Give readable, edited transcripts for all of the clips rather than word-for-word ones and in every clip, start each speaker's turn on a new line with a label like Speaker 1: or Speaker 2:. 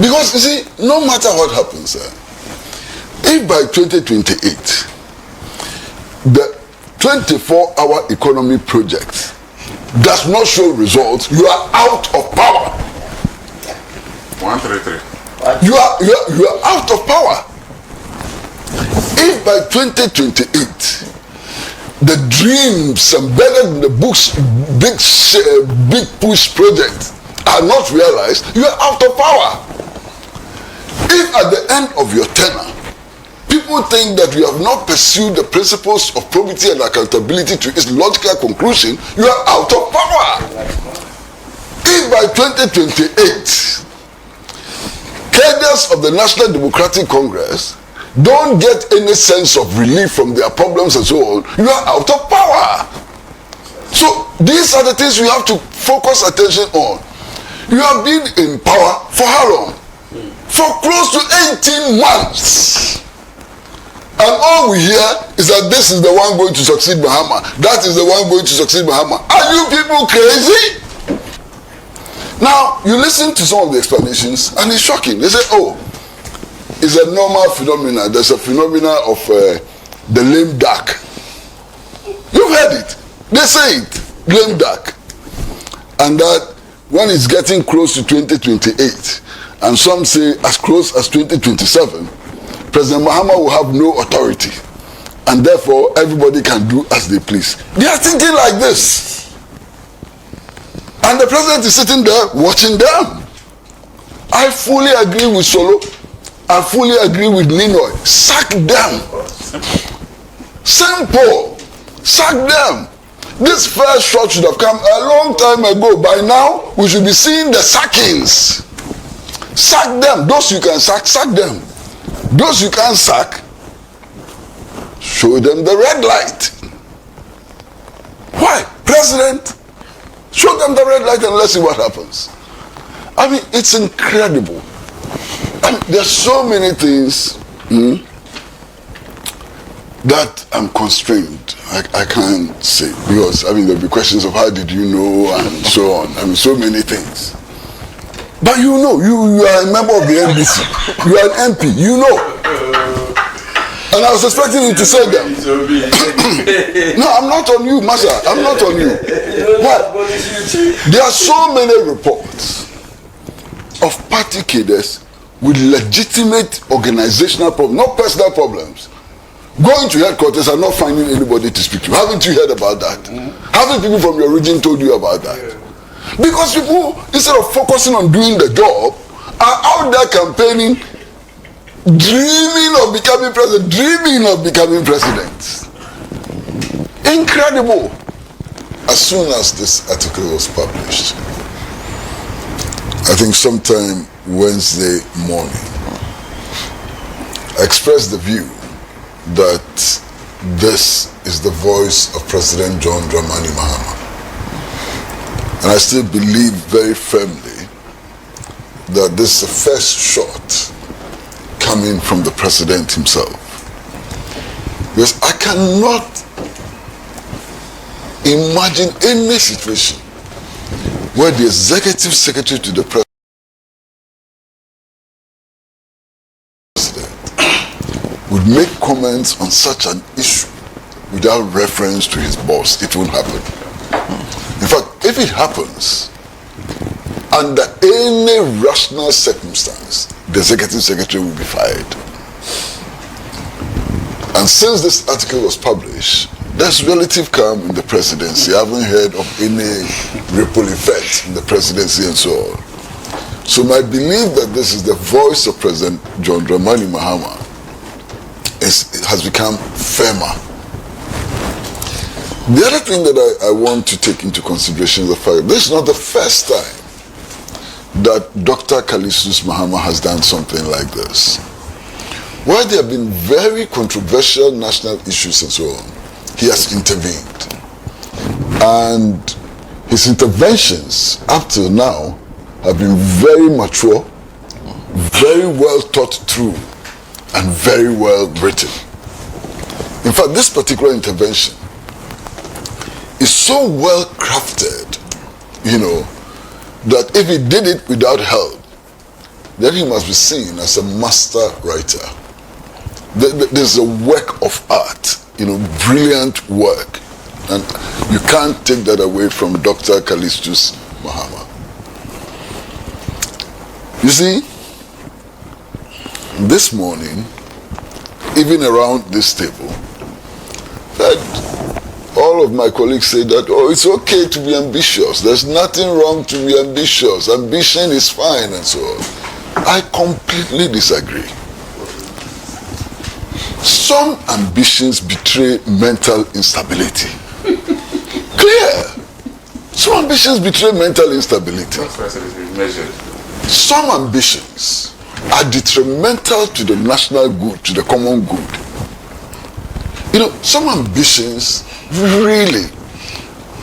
Speaker 1: Because you see, no matter what happens, if by 2028 the 24-hour economy project does not show results, you are out of power.
Speaker 2: 133.
Speaker 1: You are out of power. If by 2028 the dreams embedded in the books, big push project are not realized, you are out of power. If at the end of your tenure people think that you have not pursued the principles of probity and accountability to its logical conclusion, you are out of power. If by 2028, cadres of the National Democratic Congress don't get any sense of relief from their problems and so on, you are out of power. So these are the things we have to focus attention on. You have been in power for how long? For close to 18 months. And all we hear is that this is the one going to succeed Mahama. That is the one going to succeed Mahama. Are you people crazy? Now, you listen to some of the explanations and it's shocking. They say, oh, it's a normal phenomenon. There's a phenomenon of the lame duck. You've heard it. They say it, lame duck. And that when it's getting close to 2028, and some say as close as 2027, President Mahama will have no authority, and therefore everybody can do as they please. They are thinking like this, and the president is sitting there watching them. I fully agree with Solo. I fully agree with Ninoy. Sack them. Simple. Sack them. This first shot should have come a long time ago. By now, we should be seeing the sackings. Sack them. Those you can sack, sack them. Those you can't sack, show them the red light. Why? President, show them the red light and let's see what happens. I mean, it's incredible. I mean, there's so many things that I'm constrained. I can't say, because I mean there'll be questions of how did you know and so on. I mean, so many things. But you know, you are a member of the NDC. You are an MP. You know. And I was expecting you to say them. No, I'm not on you, Masha. I'm not on you. What? There are so many reports of party cadres with legitimate organizational problems, not personal problems, going to headquarters and not finding anybody to speak to. Haven't you heard about that? Haven't people from your region told you about that? Because people, instead of focusing on doing the job, are out there campaigning, dreaming of becoming president. Incredible. As soon as this article was published, I think sometime Wednesday morning, I expressed the view that this is the voice of President John Dramani Mahama. And I still believe very firmly that this is the first shot coming from the president himself. Because I cannot imagine any situation where the executive secretary to the president would make comments on such an issue without reference to his boss. It won't happen. In fact, if it happens, under any rational circumstance, the executive secretary will be fired. And since this article was published, there's relative calm in the presidency. I haven't heard of any ripple effect in the presidency and so on. So my belief that this is the voice of President John Dramani Mahama has become firmer. The other thing that I want to take into consideration is the fact that this is not the first time that Dr. Callistus Mahama has done something like this. While there have been very controversial national issues and so on, he has intervened. And his interventions up till now have been very mature, very well thought through, and very well written. In fact, this particular intervention is so well crafted, that if he did it without help, then he must be seen as a master writer. There's a work of art, brilliant work. And you can't take that away from Dr. Callistus Mahama. You see, this morning, even around this table, that all of my colleagues say that, it's okay to be ambitious. There's nothing wrong to be ambitious. Ambition is fine and so on. I completely disagree. Some ambitions betray mental instability. Clear. Some ambitions betray mental instability. Some ambitions are detrimental to the national good, to the common good. Some ambitions really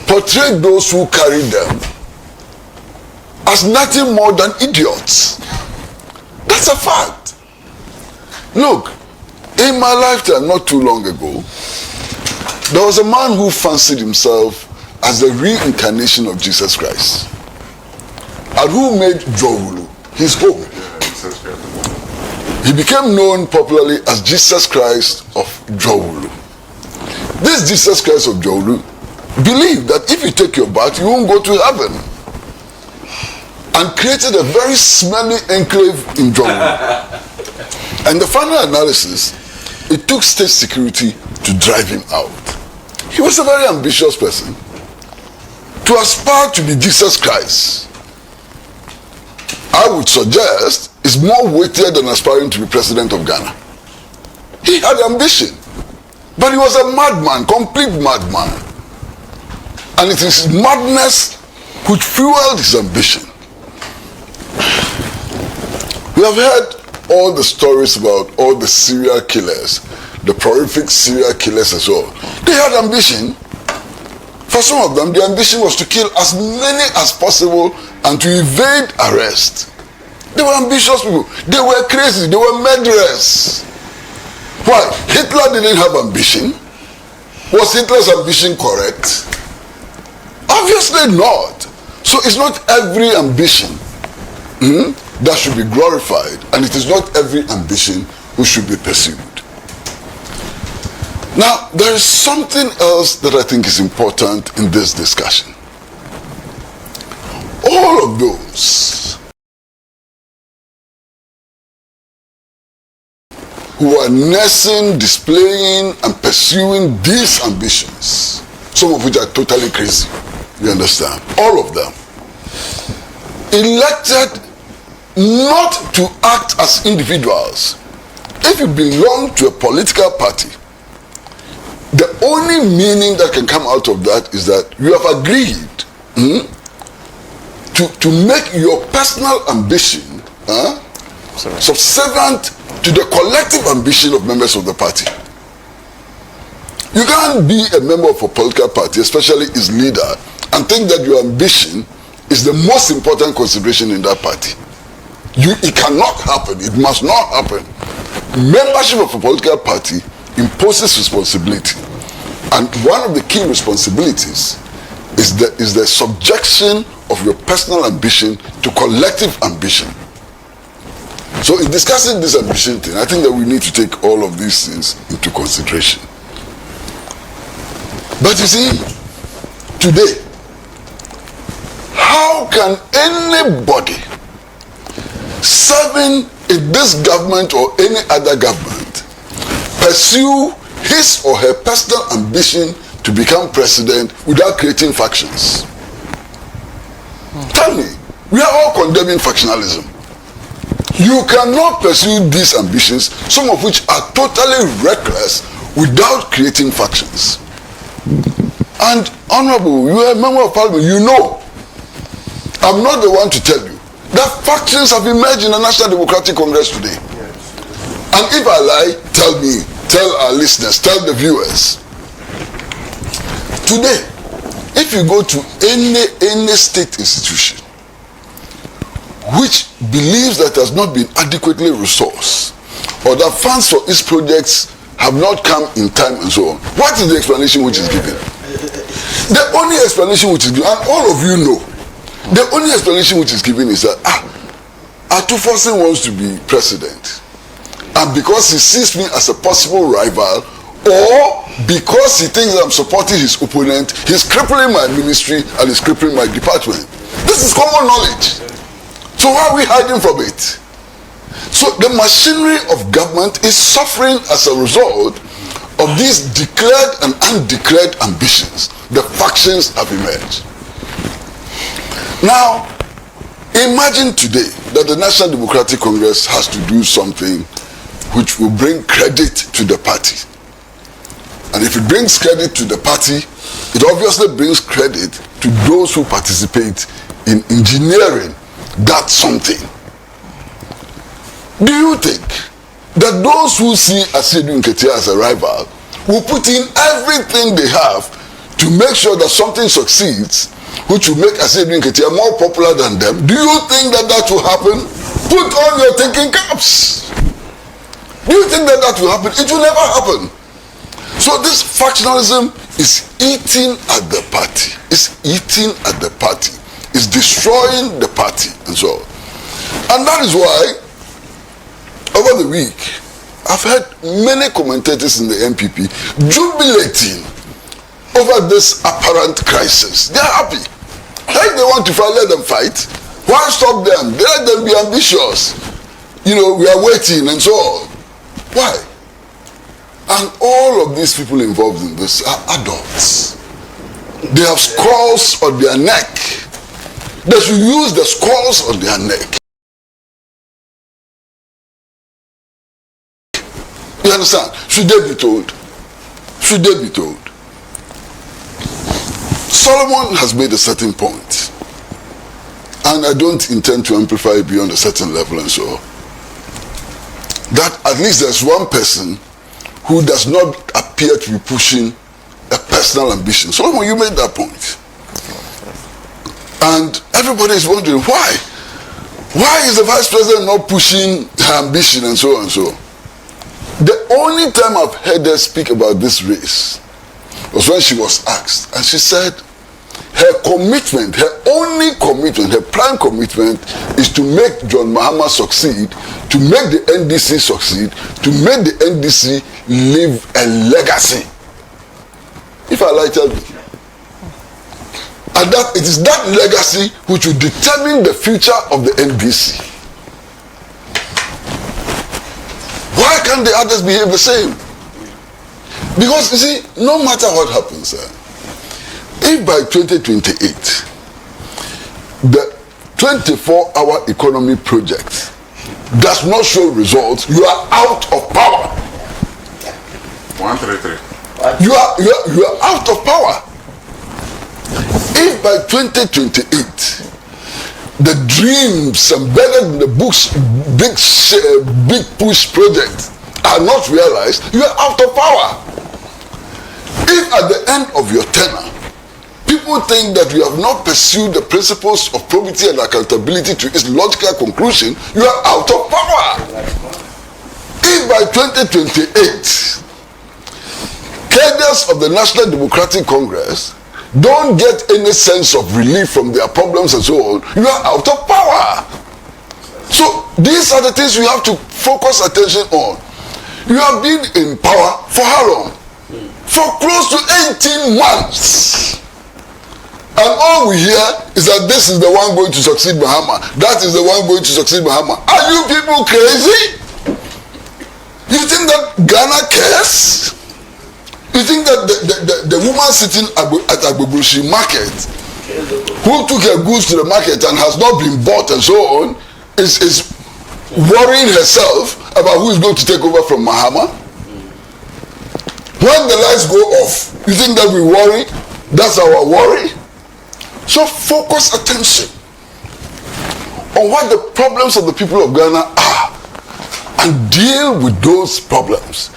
Speaker 1: portray those who carry them as nothing more than idiots. That's a fact. Look, in my lifetime, not too long ago, there was a man who fancied himself as the reincarnation of Jesus Christ, and who made Owusu his home. He became known popularly as Jesus Christ of Owusu. This Jesus Christ of Owusu believed that if you take your bath, you won't go to heaven, and created a very smelly enclave in Owusu. And the final analysis, it took state security to drive him out. He was a very ambitious person. To aspire to be Jesus Christ, I would suggest, is more weightier than aspiring to be president of Ghana. He had ambition, but he was a madman, complete madman. And it is madness which fueled his ambition. We have heard all the stories about all the serial killers, the prolific serial killers as well. They had ambition. For some of them, the ambition was to kill as many as possible and to evade arrest. They were ambitious people. They were crazy. They were murderers. Why? Hitler didn't have ambition. Was Hitler's ambition correct? Obviously not. So it's not every ambition that should be glorified, and it is not every ambition which should be pursued. Now, there is something else that I think is important in this discussion. All of those who are nursing, displaying, and pursuing these ambitions, some of which are totally crazy, you understand? All of them, elected not to act as individuals. If you belong to a political party, the only meaning that can come out of that is that you have agreed to make your personal ambition subservient to the collective ambition of members of the party. You can't be a member of a political party, especially its leader, and think that your ambition is the most important consideration in that party. It cannot happen. It must not happen. Membership of a political party imposes responsibility, and one of the key responsibilities is the subjection of your personal ambition to collective ambition. So in discussing this ambition thing, I think that we need to take all of these things into consideration. But you see, today, how can anybody serving in this government or any other government pursue his or her personal ambition to become president without creating factions? Tell me, we are all condemning factionalism. You cannot pursue these ambitions, some of which are totally reckless, without creating factions. And Honorable, you are a member of Parliament, you know, I'm not the one to tell you that factions have emerged in the National Democratic Congress today. And if I lie, tell me, tell our listeners, tell the viewers. Today, if you go to any state institution which believes that it has not been adequately resourced, or that funds for its projects have not come in time and so on, what is the explanation which is given? The only explanation which is given, and all of you know, the only explanation which is given is that, Ato Forson wants to be president, and because he sees me as a possible rival, or because he thinks I'm supporting his opponent, he's crippling my ministry and he's crippling my department. This is common knowledge. So why are we hiding from it? So the machinery of government is suffering as a result of these declared and undeclared ambitions. The factions have emerged. Now, imagine today that the National Democratic Congress has to do something which will bring credit to the party. And if it brings credit to the party, it obviously brings credit to those who participate in engineering that something. Do you think that those who see Asiedu Nketia as a rival will put in everything they have to make sure that something succeeds, which will make Asiedu Nketia more popular than them? Do you think that that will happen? Put on your thinking caps. Do you think that that will happen? It will never happen. So this factionalism is eating at the party. It's eating at the party. It's destroying the party and so on. And that is why, over the week, I've heard many commentators in the NPP jubilating over this apparent crisis. They're happy. If they want to fight, let them fight. Why stop them? Let them be ambitious. You know, we are waiting and so on. Why? And all of these people involved in this are adults. They have scars on their neck. They should use the scars on their neck. You understand? Should they be told? Should they be told? Solomon has made a certain point, and I don't intend to amplify it beyond a certain level and so on, that at least there's one person who does not appear to be pushing a personal ambition. Solomon, you made that point. And everybody is wondering why. Why is the vice president not pushing her ambition and so on and so on? The only time I've heard her speak about this race was when she was asked, and she said her commitment, her only commitment, her prime commitment is to make John Mahama succeed, to make the NDC succeed, to make the NDC leave a legacy. If I like, tell me. And that it is that legacy which will determine the future of the NDC. Why can't the others behave the same? Because you see, no matter what happens, if by 2028 the 24-hour economy project does not show results, you are out of power.
Speaker 2: 133.
Speaker 1: You are out of power. If by 2028 the dreams embedded in the books, big push project are not realized, you are out of power. If at the end of your tenure, people think that you have not pursued the principles of probity and accountability to its logical conclusion, you are out of power. If by 2028, cadres of the National Democratic Congress don't get any sense of relief from their problems and so on, you are out of power. So these are the things you have to focus attention on. You have been in power for how long? For close to 18 months. And all we hear is that this is the one going to succeed Mahama. That is the one going to succeed Mahama. Are you people crazy? You think that Ghana cares? You think that the woman sitting at Agbobushi market, who took her goods to the market and has not been bought and so on, is worrying herself about who is going to take over from Mahama? When the lights go off, you think that we worry? That's our worry? So focus attention on what the problems of the people of Ghana are and deal with those problems.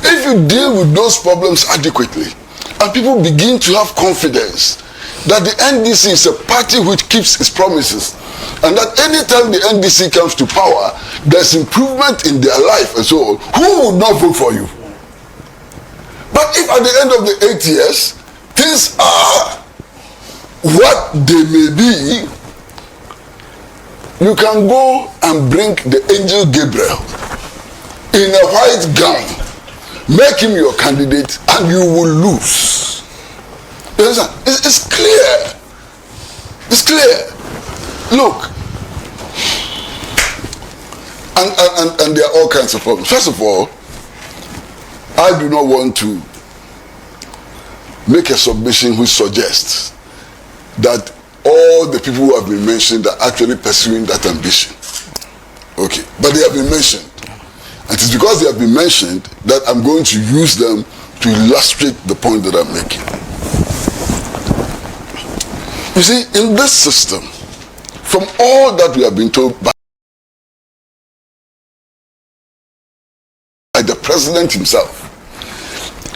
Speaker 1: If you deal with those problems adequately and people begin to have confidence that the NDC is a party which keeps its promises and that anytime the NDC comes to power, there's improvement in their life and so on, who would not vote for you? But if at the end of the 8 years, things are what they may be, you can go and bring the angel Gabriel in a white gown, make him your candidate, and you will lose. It's clear. It's clear. Look, and there are all kinds of problems. First of all, I do not want to make a submission which suggests that all the people who have been mentioned are actually pursuing that ambition. Okay, but they have been mentioned. And it is because they have been mentioned that I'm going to use them to illustrate the point that I'm making. You see, in this system, from all that we have been told by the president himself,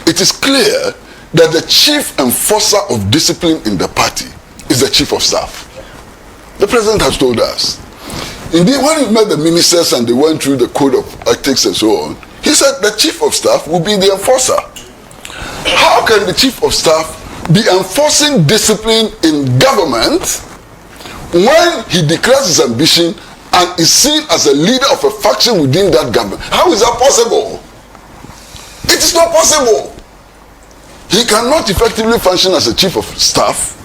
Speaker 1: it is clear that the chief enforcer of discipline in the party is the chief of staff. The president has told us. Indeed, when he met the ministers and they went through the code of ethics and so on, he said the chief of staff will be the enforcer. How can the chief of staff be enforcing discipline in government when he declares his ambition and is seen as a leader of a faction within that government? How is that possible? It is not possible. He cannot effectively function as a chief of staff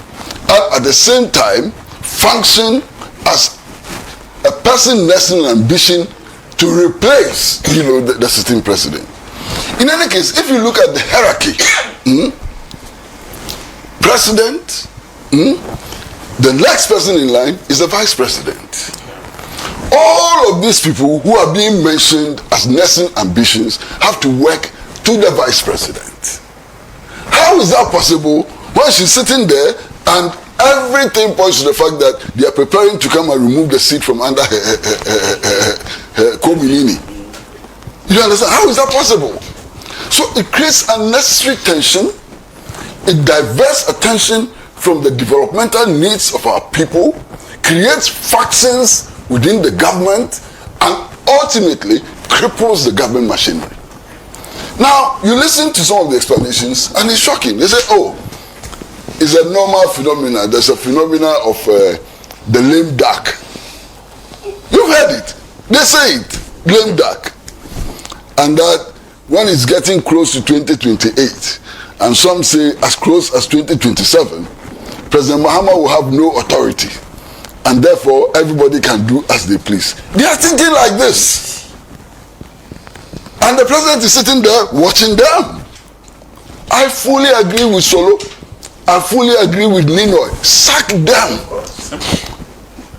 Speaker 1: and at the same time function as a person nursing an ambition to replace, the sitting president. In any case, if you look at the hierarchy, president, the next person in line is the vice president. All of these people who are being mentioned as nursing ambitions have to work to the vice president. How is that possible when she's sitting there and everything points to the fact that they are preparing to come and remove the seat from under her community? You understand? How is that possible? So it creates unnecessary tension. It diverts attention from the developmental needs of our people, creates factions within the government, and ultimately cripples the government machinery. Now, you listen to some of the explanations, and it's shocking. They say, oh, it's a normal phenomenon. There's a phenomenon of the lame duck. You've heard it. They say it, lame duck. And that when it's getting close to 2028, and some say as close as 2027, President Mahama will have no authority. And therefore, everybody can do as they please. They are thinking like this. And the president is sitting there watching them. I fully agree with Solo. I fully agree with Ninoy. Sack them.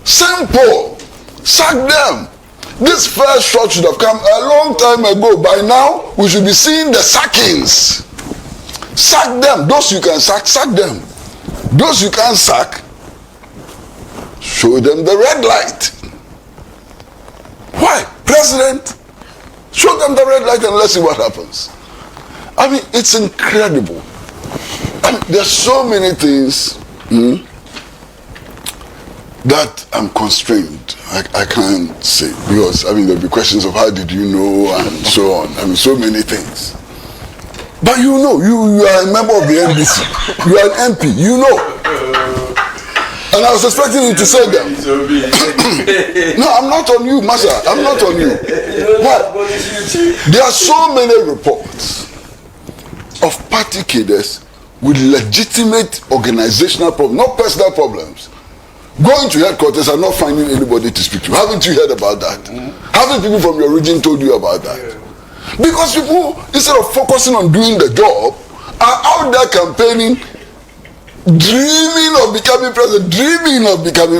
Speaker 1: Simple. Sack them. This first shot should have come a long time ago. By now, we should be seeing the sackings. Sack them. Those you can sack, sack them. Those you can't sack, show them the red light. Why? President, show them the red light and let's see what happens. I mean, it's incredible. I mean, there's so many things that I'm constrained. I can't say, because I mean there'll be questions of how did you know and so on. I mean, so many things. But you know, you are a member of the NDC. You are an MP. You know. And I was expecting you to say them. No, I'm not on you, Master. I'm not on you. But there are so many reports of party cadres with legitimate organizational problems, not personal problems, going to headquarters and not finding anybody to speak to. Haven't you heard about that? Haven't people from your region told you about that? Because people, instead of focusing on doing the job, are out there campaigning, dreaming of becoming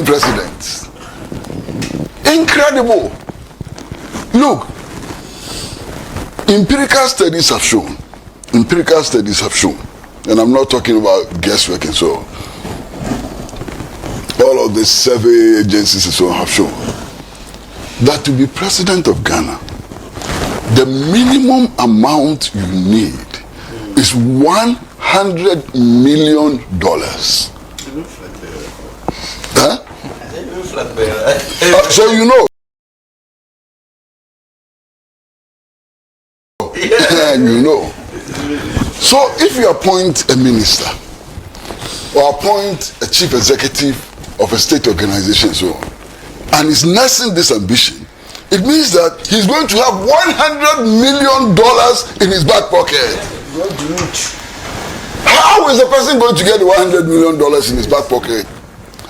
Speaker 1: president. Incredible. Look, empirical studies have shown, and I'm not talking about guesswork and so on. All of the survey agencies and so on have shown that to be president of Ghana, the minimum amount you need is $100 million. Huh? So you know. You know. So if you appoint a minister or appoint a chief executive of a state organization, so on, and is nursing this ambition, it means that he's going to have $100 million in his back pocket. How is a person going to get $100 million in his back pocket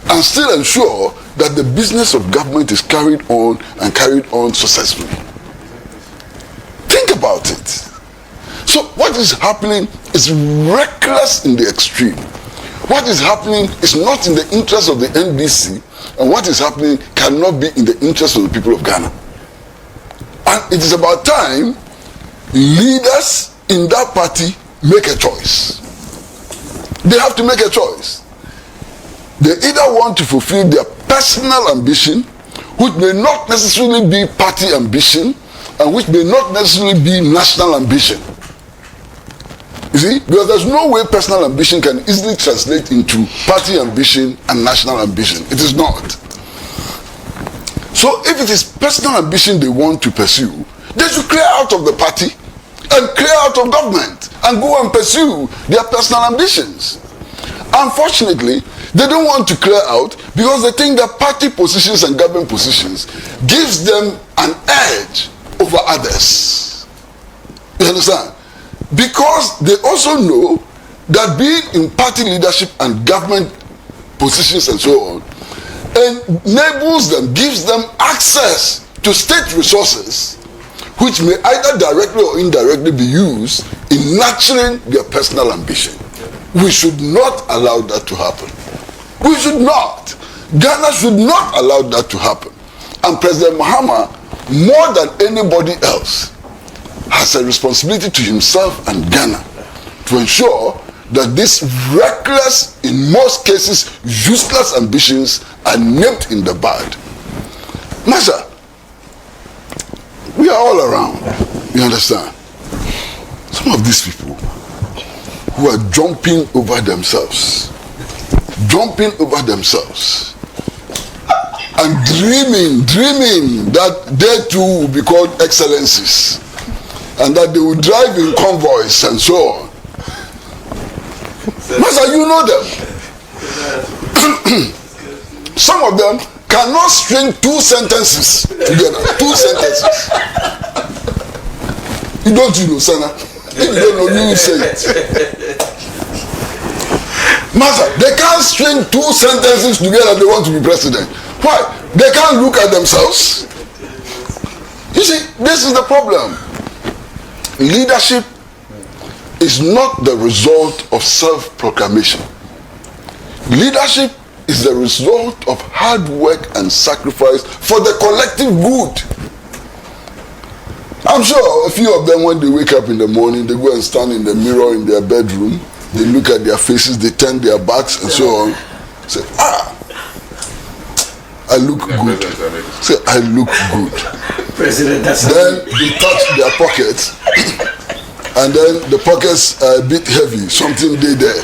Speaker 1: and still ensure that the business of government is carried on and carried on successfully? Think about it. So what is happening is reckless in the extreme. What is happening is not in the interest of the NDC, and what is happening cannot be in the interest of the people of Ghana. And it is about time leaders in that party make a choice. They have to make a choice. They either want to fulfill their personal ambition, which may not necessarily be party ambition, and which may not necessarily be national ambition. You see, because there's no way personal ambition can easily translate into party ambition and national ambition. It is not. So if it is personal ambition they want to pursue, they should clear out of the party and clear out of government and go and pursue their personal ambitions. Unfortunately, they don't want to clear out because they think that party positions and government positions gives them an edge over others. You understand? Because they also know that being in party leadership and government positions and so on enables them, gives them access to state resources which may either directly or indirectly be used in nurturing their personal ambition. We should not allow that to happen. We should not. Ghana should not allow that to happen. And President Mahama, more than anybody else, has a responsibility to himself and Ghana to ensure that these reckless, in most cases useless ambitions are nipped in the bud. Master, we are all around, you understand? Some of these people who are jumping over themselves and dreaming that they too will be called excellencies and that they will drive in convoys and so on. Master, you know them. Some of them cannot string two sentences together. Two sentences. You know, Sana. If you don't know, you say it. Master, they can't string two sentences together. They want to be president. Why? They can't look at themselves. You see, this is the problem. Leadership is not the result of self-proclamation. Leadership is the result of hard work and sacrifice for the collective good. I'm sure a few of them, when they wake up in the morning, they go and stand in the mirror in their bedroom, they look at their faces, they turn their backs and so on, say, I look good. Say, I look good. Then they touch their pockets, and then the pockets are a bit heavy, something they there.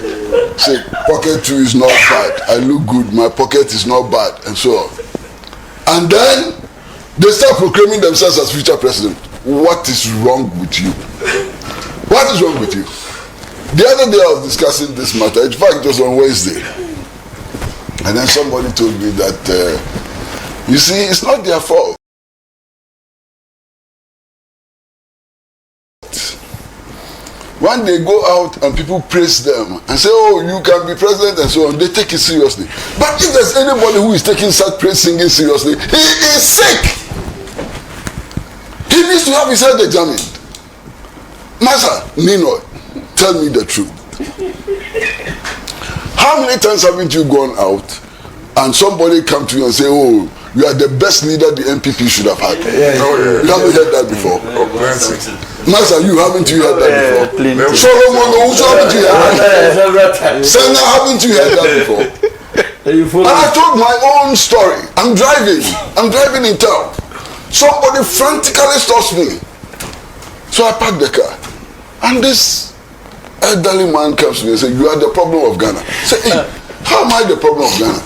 Speaker 1: Say, pocket 2 is not bad. I look good, my pocket is not bad, and so on. And then they start proclaiming themselves as future president. What is wrong with you? What is wrong with you? The other day I was discussing this matter. In fact, it was on Wednesday. And then somebody told me that, you see, it's not their fault. When they go out and people praise them and say, oh, you can be president and so on, they take it seriously. But if there's anybody who is taking such praise singing seriously, he is sick. He needs to have his head examined. Master, Nino, tell me the truth. How many times haven't you gone out and somebody come to you and say, oh, you are the best leader the MPP should have had? You haven't heard that before. Master, haven't you heard that before? Solomon, Owusu, haven't you heard that before? Senna, haven't you heard that before? And I told my own story. I'm driving in town. Somebody frantically stops me. So I park the car. And this elderly man comes to me and says, you are the problem of Ghana. I say, hey, how am I the problem of Ghana?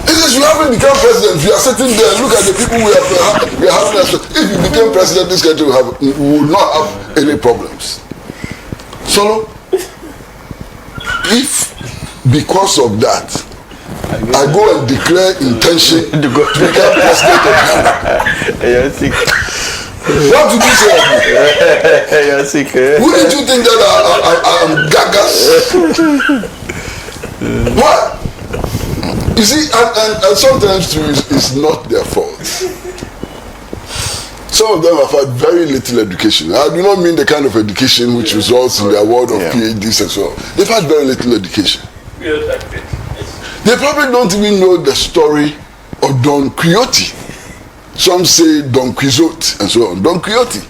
Speaker 1: He says, you haven't become president. You are sitting there, look at the people we are having. If you became president, this country would not have any problems. So, if because of that, I go and declare intention to become president of Ghana.
Speaker 2: You're sick.
Speaker 1: What did you say of me?
Speaker 2: You're sick.
Speaker 1: Who did you think that I'm gagas? What? You see, and sometimes too, it's not their fault. Some of them have had very little education. I do not mean the kind of education which results in the award of PhDs and so on. They've had very little education. They probably don't even know the story of Don Quixote. Some say Don Quixote and so on. Don Quixote.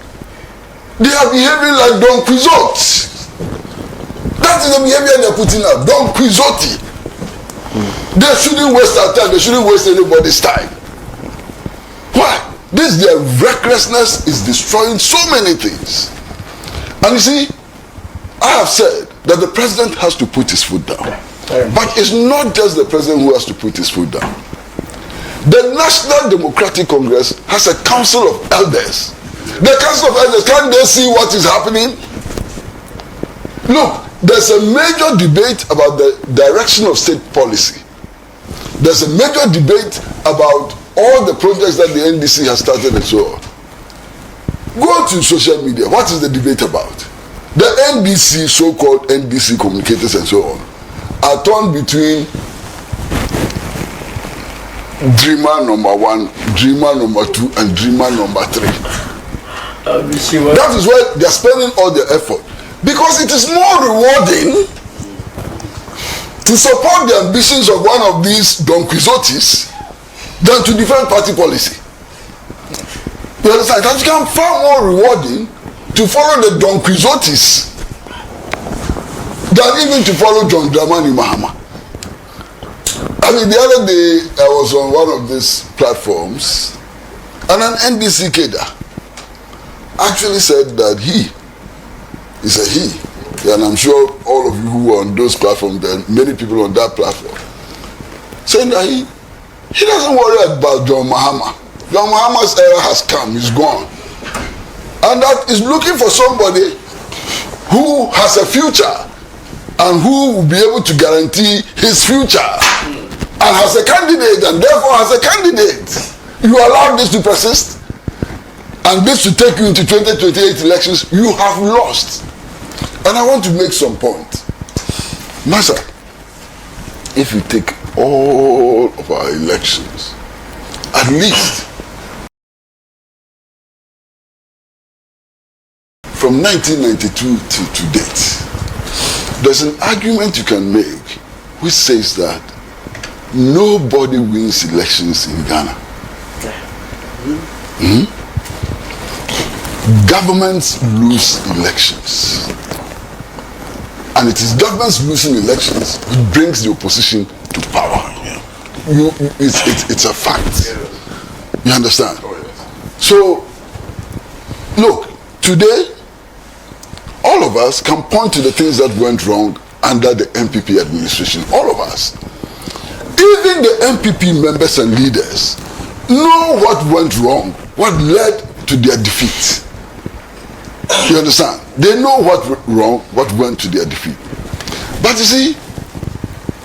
Speaker 1: They are behaving like Don Quixote. That is the behavior they're putting up. Don Quixote. They shouldn't waste our time. They shouldn't waste anybody's time. Why? Their recklessness is destroying so many things. And you see, I have said that the president has to put his foot down. But it's not just the president who has to put his foot down. The National Democratic Congress has a council of elders. The council of elders, can't they see what is happening? Look, there's a major debate about the direction of state policy. There's a major debate about all the projects that the NDC has started and so on. Go to social media. What is the debate about? The NDC, so-called NDC communicators and so on, are torn between dreamer number 1, dreamer number 2, and dreamer number 3. That is why they are spending all their effort. Because it is more rewarding to support the ambitions of one of these Don Quixotes than to defend party policy. You understand? It has become far more rewarding to follow the Don Quixotes than even to follow John Dramani Mahama. I mean, the other day I was on one of these platforms and an NDC cadre actually said that he said he, and I'm sure all of you who are on those platforms, there are many people on that platform, saying that he doesn't worry about John Mahama. John Mahama's era has come, he's gone. And that is looking for somebody who has a future and who will be able to guarantee his future and has a candidate and therefore has a candidate. You allow this to persist and this to take you into 2028 elections, you have lost. And I want to make some point. Master, if you take all of our elections, at least from 1992 to date, there's an argument you can make which says that nobody wins elections in Ghana. Governments lose elections. And it is governments losing elections which brings the opposition to power. It's a fact. You understand? So, look, today, all of us can point to the things that went wrong under the MPP administration. All of us. Even the MPP members and leaders know what went wrong, what led to their defeat. You understand? They know what went wrong, what went to their defeat. But you see,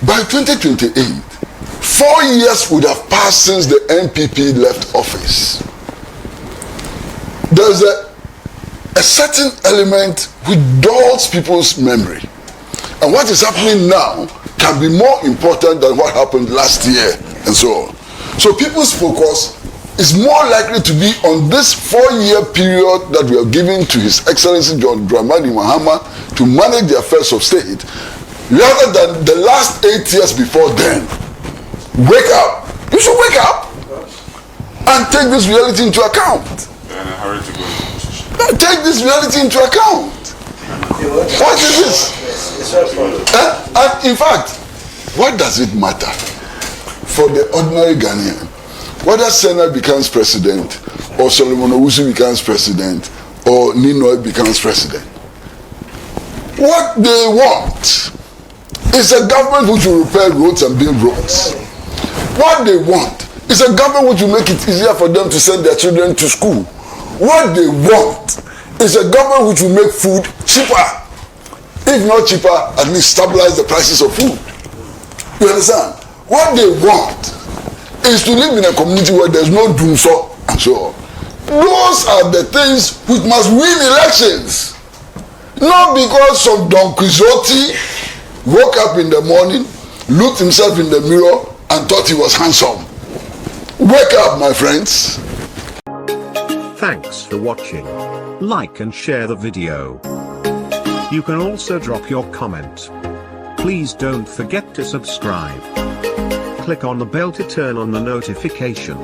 Speaker 1: by 2028, 4 years would have passed since the MPP left office. There's a certain element which dulls people's memory. And what is happening now can be more important than what happened last year and so on. So people's focus is more likely to be on this 4-year period that we are giving to His Excellency John Dramani Mahama to manage the affairs of state, rather than the last 8 years before then. Wake up. You should wake up and take this reality into account. Take this reality into account. What is this? And in fact, what does it matter for the ordinary Ghanaian whether Snr becomes president or Solomon Owusu becomes president or Ninoy becomes president? What they want is a government which will repair roads and build roads. What they want is a government which will make it easier for them to send their children to school. What they want is a government which will make food cheaper. If not cheaper, at least stabilize the prices of food. You understand? What they want is to live in a community where there's no doomso and so on. Those are the things which must win elections. Not because some Don Quixote woke up in the morning, looked himself in the mirror, and thought he was handsome. Wake up, my friends.
Speaker 3: Thanks for watching. Like and share the video. You can also drop your comment. Please don't forget to subscribe. Click on the bell to turn on the notification.